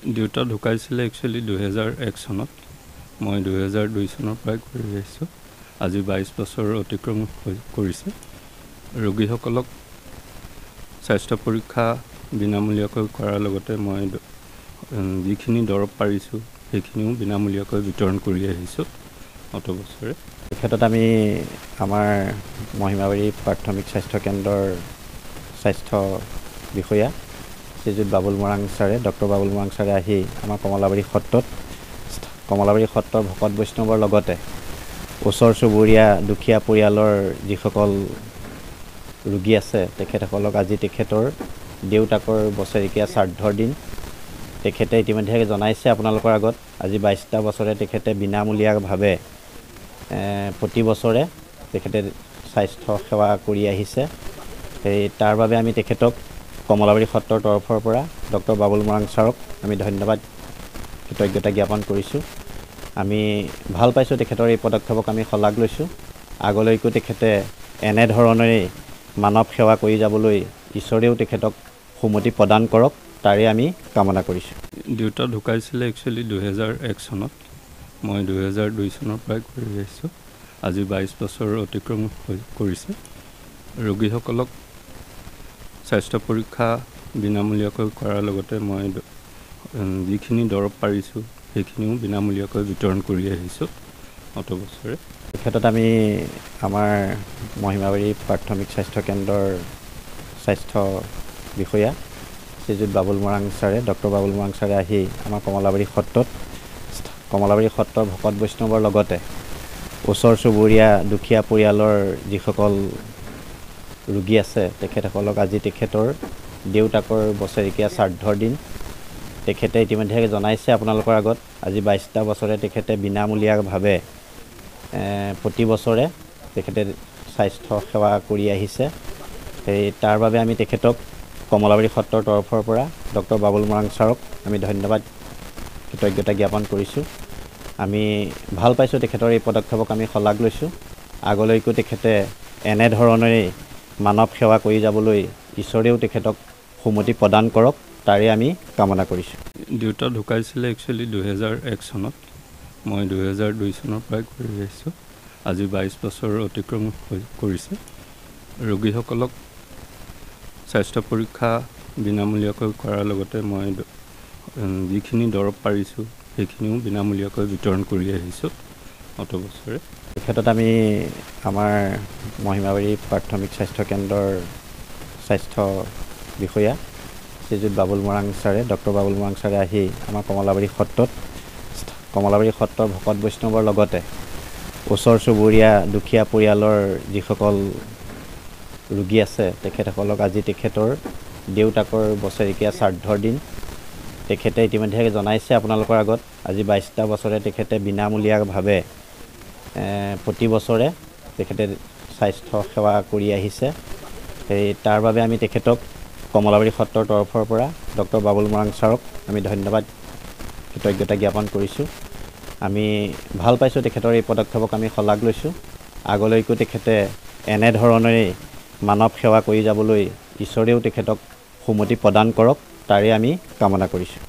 দেউতা ঢুকাইছিলে একচুৱেলি 2001 চনত। মই 2002 চনৰ পৰাই কৰি আহিছোঁ। আজি 22 বছৰ অতিক্ৰম কৰিছে। ৰোগীসকলক স্বাস্থ্য পৰীক্ষা বিনামূলীয়াকৈ কৰাৰ লগতে মই যিখিনি দৰৱ পাৰিছোঁ সেইখিনিও বিনামূলীয়াকৈ বিতৰণ কৰি আহিছোঁ অত বছৰে। এই ক্ষেত্ৰত আমি আমাৰ মহিমাবাৰী প্ৰাথমিক স্বাস্থ্য কেন্দ্ৰৰ স্বাস্থ্য বিষয়া শ্ৰীযুত বাবুল মৰাং ছাৰে, ডক্টৰ বাবুল মৰাং ছাৰে আহি আমাৰ কমলাবাৰী সত্ৰৰ ভকত বৈষ্ণৱৰ লগতে ওচৰ চুবুৰীয়া দুখীয়া পৰিয়ালৰ যিসকল ৰোগী আছে তেখেতসকলক আজি তেখেতৰ দেউতাকৰ বছৰেকীয়া শ্ৰাদ্ধৰ দিন তেখেতে ইতিমধ্যে জনাইছে আপোনালোকৰ আগত। আজি 22টা বছৰে তেখেতে বিনামূলীয়াভাৱে প্ৰতি বছৰে তেখেতে স্বাস্থ্য সেৱা কৰি আহিছে। তাৰ বাবে আমি তেখেতক কমলাবাৰী সত্ৰৰ তৰফৰ পৰা ডক্টৰ বাবুল মৰাং ছাৰক আমি ধন্যবাদ কৃতজ্ঞতা জ্ঞাপন কৰিছোঁ। আমি ভাল পাইছোঁ তেখেতৰ এই পদক্ষেপক আমি শলাগ লৈছোঁ। আগলৈকো তেখেতে এনেধৰণেই মানৱ সেৱা কৰি যাবলৈ ঈশ্বৰেও তেখেতক সুমতি প্ৰদান কৰক, তাৰে আমি কামনা কৰিছোঁ। দেউতা ঢুকাইছিলে একচুৱেলি 2001 চনত। মই 2002 চনৰ পৰাই কৰি আহিছোঁ। আজি 22 বছৰ অতিক্ৰম কৰিছে। ৰোগীসকলক স্বাস্থ্য পৰীক্ষা বিনামূলীয়াকৈ কৰাৰ লগতে মই যিখিনি দৰৱ পাৰিছোঁ সেইখিনিও বিনামূলীয়াকৈ বিতৰণ কৰি আহিছোঁ অত বছৰে। এই ক্ষেত্ৰত আমি আমাৰ মহিমাবাৰী প্ৰাথমিক স্বাস্থ্য কেন্দ্ৰৰ স্বাস্থ্য বিষয়া শ্ৰীযুত বাবুল মৰাং ছাৰে, ডক্টৰ বাবুল মৰাং ছাৰে আহি আমাৰ কমলাবাৰী সত্ৰৰ ভকত বৈষ্ণৱৰ লগতে ওচৰ চুবুৰীয়া দুখীয়া পৰিয়ালৰ যিসকল ৰোগী আছে তেখেতসকলক আজি তেখেতৰ দেউতাকৰ বছৰেকীয়া শ্ৰাদ্ধৰ দিন তেখেতে ইতিমধ্যে জনাইছে আপোনালোকৰ আগত। আজি 22টা বছৰে তেখেতে বিনামূলীয়াভাৱে প্ৰতি বছৰে তেখেতে স্বাস্থ্য সেৱা কৰি আহিছে। তাৰ বাবে আমি তেখেতক কমলাবাৰী সত্ৰৰ তৰফৰ পৰা ডক্টৰ বাবুল মৰাং ছাৰক আমি ধন্যবাদ কৃতজ্ঞতা জ্ঞাপন কৰিছোঁ। আমি ভাল পাইছোঁ তেখেতৰ এই পদক্ষেপক আমি শলাগ লৈছোঁ। আগলৈকো তেখেতে এনেধৰণেই মানৱ সেৱা কৰি যাবলৈ ঈশ্বৰেও তেখেতক সুমতি প্ৰদান কৰক, তাৰে আমি কামনা কৰিছোঁ। দেউতা ঢুকাইছিলে একচুৱেলি 2001 চনত। মই 2002 চনৰ পৰাই কৰি আহিছোঁ। আজি 22 বছৰ অতিক্ৰম কৰিছে। ৰোগীসকলক স্বাস্থ্য পৰীক্ষা বিনামূলীয়াকৈ কৰাৰ লগতে মই যিখিনি দৰৱ পাৰিছোঁ সেইখিনিও বিনামূলীয়াকৈ বিতৰণ কৰি আহিছোঁ অত বছৰে। এই ক্ষেত্ৰত আমি আমাৰ মহিমাবাৰী প্ৰাথমিক স্বাস্থ্য কেন্দ্ৰৰ স্বাস্থ্য বিষয়া শ্ৰীযুত বাবুল মৰাং ছাৰে, ডক্টৰ বাবুল মৰাং ছাৰে আহি আমাৰ কমলাবাৰী সত্ৰৰ ভকত বৈষ্ণৱৰ লগতে ওচৰ চুবুৰীয়া দুখীয়া পৰিয়ালৰ যিসকল ৰোগী আছে তেখেতসকলক আজি তেখেতৰ দেউতাকৰ বছৰেকীয়া শ্ৰাদ্ধৰ দিন তেখেতে ইতিমধ্যে জনাইছে আপোনালোকৰ আগত। আজি 22টা বছৰে তেখেতে বিনামূলীয়াভাৱে প্ৰতি বছৰে তেখেতে স্বাস্থ্য সেৱা কৰি আহিছে। তাৰ বাবে আমি তেখেতক কমলাবাৰী সত্ৰৰ তৰফৰ পৰা ডক্টৰ বাবুল মৰাং ছাৰক আমি ধন্যবাদ কৃতজ্ঞতা জ্ঞাপন কৰিছোঁ। আমি ভাল পাইছোঁ তেখেতৰ এই পদক্ষেপক আমি শলাগ লৈছোঁ। আগলৈকো তেখেতে এনেধৰণেই মানৱ সেৱা কৰি যাবলৈ ঈশ্বৰেও তেখেতক সুমতি প্ৰদান কৰক, তাৰে আমি কামনা কৰিছোঁ।